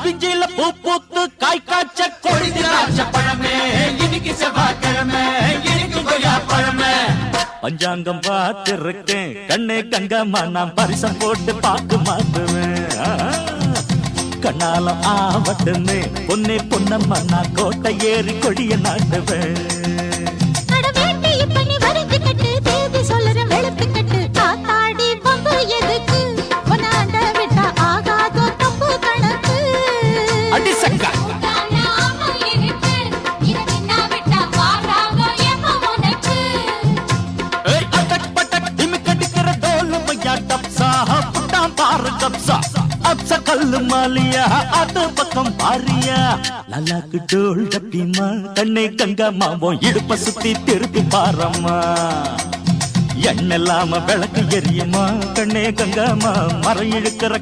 பிஞ்சில பூ பூத்து காய் காய்ச்ச கொடி திராட்சை பழமே இன்னைக்கு செவ்வாய்க்கிழமை இன்னைக்கு கொய்யா பழமே பஞ்சாங்கம் பார்த்திருக்கேன் கண்ணே கங்கம்மா நான் பரிசம் போட்டு பார்க்க மாட்டுவேன் கண்ணாலம் ஆவட்டுமே பொன்னே பொன்னம்மா நான் கோட்டை ஏறி கொடிய நாட்டுவேன் கல்லு மாலியா அது பக்கம் பாரியா நல்லாக்கு டோல் கட்டிமா கண்ணே கங்கம்மா உன் இடுப்ப சுத்தி திருப்பி பாரம்மா எண்ணெல்லாம விளக்கு எரியுமா கண்ணே கங்கம்மா மரம் இழுக்கிற